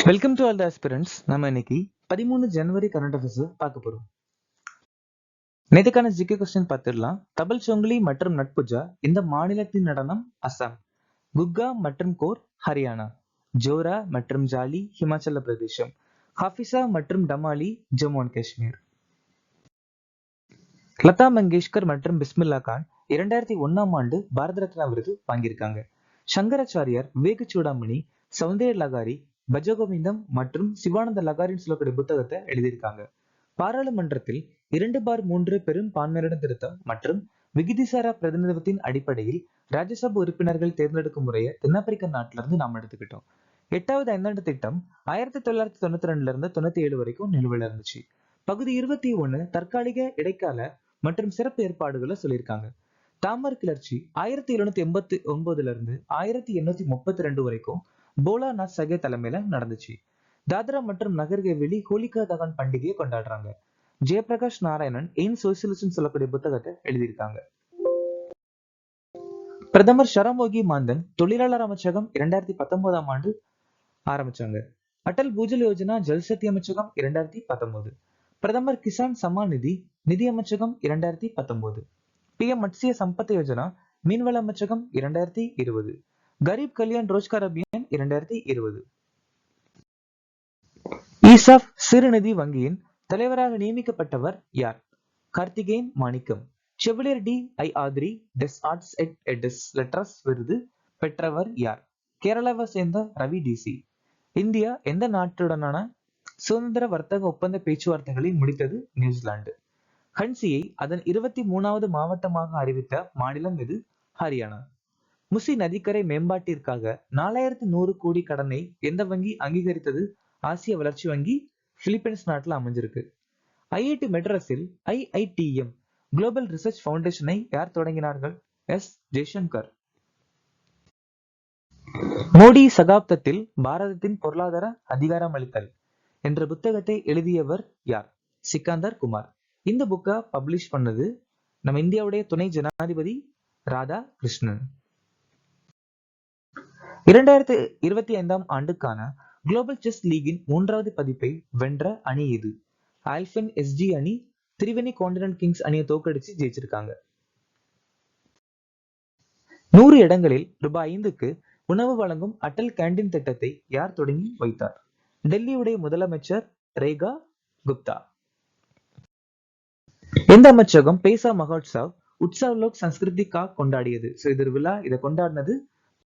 Welcome to all the aspirants. நம்ம இன்னைக்கு 13 ஜனவரி current affairs பார்க்க போறோம். நேற்றுக்கான ஜிகே கொஸ்டின் பார்த்துடலாம். தபல் சொங்குலி மற்றும் நட்புஜா இந்த மாநிலத்தின் நடனம் அசாம், குக்கா மற்றும் கோர் ஹரியானா, ஜோரா மற்றும் ஜாலி ஹிமாச்சல பிரதேசம், ஹாஃபிசா மற்றும் டமாலி ஜம்மு அண்ட் காஷ்மீர். லதா மங்கேஷ்கர் மற்றும் பிஸ்மில்லா கான் 2001ஆம் ஆண்டு பாரத ரத்னா விருது வாங்கியிருக்காங்க. சங்கராச்சாரியார், விவேக சூடாமணி, சௌந்தர்ய லகாரி, பஜகோவிந்தம் மற்றும் சிவானந்த லகாரின் சொல்லக்கூடிய புத்தகத்தை எழுதியிருக்காங்க. பாராளுமன்றத்தில் 2/3 பெரும் பான்மையினர் திருத்தம் மற்றும் விகிதிசாரா பிரதிநிதித்துவத்தின் அடிப்படையில் ராஜ்யசபா உறுப்பினர்கள் தேர்ந்தெடுக்கும் முறையை தென்னாப்பிரிக்க நாட்டிலிருந்து நாம் எடுத்துக்கிட்டோம். 8வது ஐந்தாண்டு திட்டம் 1992 இருந்து 97 வரைக்கும் நிலுவையில் இருந்துச்சு. பகுதி 21 தற்காலிக, இடைக்கால மற்றும் சிறப்பு ஏற்பாடுகளை சொல்லியிருக்காங்க. தாமர் கிளர்ச்சி 1789 இருந்து 1832 வரைக்கும் போலாநாத் சகே தலைமையில நடந்துச்சு. தாத்ரா மற்றும் நகர் ஹவேலி ஹோலிகா தகன் பண்டிகையை கொண்டாடுறாங்க. ஜெயபிரகாஷ் நாராயணன் ஏன் சோசியலிசம் சொல்லக்கூடிய புத்தகத்தை எழுதியிருக்காங்க. பிரதமர் ஷரமோகி மாந்தன் தொழிலாளர் அமைச்சகம் 2019ஆம் ஆண்டு ஆரம்பிச்சாங்க. அடல் பூஜல் யோஜனா ஜல்சக்தி அமைச்சகம் 2019. பிரதமர் கிசான் சம்மான் நிதி நிதி அமைச்சகம் 2019. PM மத்ஸ்ய சம்பத் யோஜனா மீன்வள அமைச்சகம் 2020. கரீப் கல்யாண் ரோஜ்கார் அபியான் 2020. ஈசாப் சிறுநிதி வங்கியின் தலைவராக நியமிக்கப்பட்டவர் யார்? கார்த்திகேயன் மாணிக்கம். செவிலியர் DI ஆத்ரி டெஸ் ஆர்ட்ஸ் எட் எடஸ் லெட்டர்ஸ் விருது பெற்றவர் யார்? கேரளாவை சேர்ந்த ரவி DC. இந்தியா எந்த நாட்டுடனான சுதந்திர வர்த்தக ஒப்பந்த பேச்சுவார்த்தைகளை முடித்தது? நியூசிலாந்து. ஹன்சியை அதன் 23வது மாவட்டமாக அறிவித்த மாநிலம் எது? ஹரியானா. முசி நதிக்கரை மேம்பாட்டிற்காக 4100 கோடி கடனை எந்த வங்கி அங்கீகரித்தது? ஆசிய வளர்ச்சி வங்கி, பிலிப்பைன்ஸ் நாட்டில் அமைஞ்சிருக்கு. IIT மெட்ராஸில் IITM குளோபல் ரிசர்ச் ஃபவுண்டேஷனை யார் தொடங்கினார்கள்? ஜெய்சங்கர். மோடி சகாப்தத்தில் பாரதத்தின் பொருளாதார அதிகாரம் அளித்தல் என்ற புத்தகத்தை எழுதியவர் யார்? சிக்கந்தர் குமார். இந்த புக்கை பப்ளிஷ் பண்ணது நம்ம இந்தியாவுடைய துணை ஜனாதிபதி ராதா கிருஷ்ணன். 2025ஆம் ஆண்டுக்கான குளோபல் செஸ் லீகின் 3வது பதிப்பை வென்ற அணி எது? ஆல்பைன் SG அணி திரிவேணி கான்டினென்ட் கிங்ஸ் அணியை தோற்கடிச்சு ஜெயிச்சிருக்காங்க. 100 இடங்களில் ரூபாய் 5க்கு உணவு வழங்கும் அட்டல் கேண்டீன் திட்டத்தை யார் தொடங்கி வைத்தார்? டெல்லியுடைய முதலமைச்சர் ரேகா குப்தா. எந்த அமைச்சகம் பேசா மகோத்சவ் உற்சவ் லோக் சன்ஸ்கிருதி கா கொண்டாடியது? இது விழா, இதை கொண்டாடினது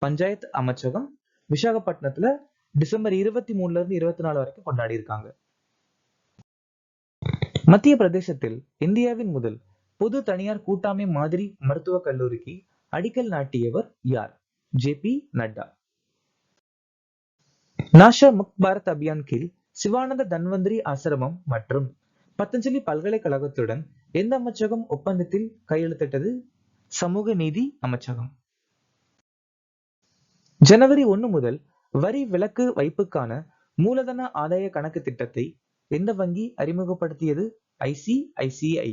பஞ்சாயத் அமைச்சகம். விசாகப்பட்டினத்துல டிசம்பர் 23ல இருந்து 24 வரைக்கும் கொண்டாடி இருக்காங்க. மத்திய பிரதேசத்தில் இந்தியாவின் முதல் பொது தனியார் கூட்டாண்மை மாதிரி மருத்துவக் கல்லூரிக்கு அடிக்கல் நாட்டியவர் யார்? JP நட்டா. நாஷா முக்த் பாரத் அபியான் கீழ் சிவானந்த தன்வந்திரி ஆசிரமம் மற்றும் பத்தஞ்சலி பல்கலைக்கழகத்துடன் எந்த அமைச்சகம் ஒப்பந்தத்தில் கையெழுத்திட்டது? சமூக நீதி அமைச்சகம். ஜனவரி 1 முதல் வரி விலக்கு வைப்புக்கான மூலதன ஆதாய கணக்கு திட்டத்தை எந்த வங்கி அறிமுகப்படுத்தியது? ICICI.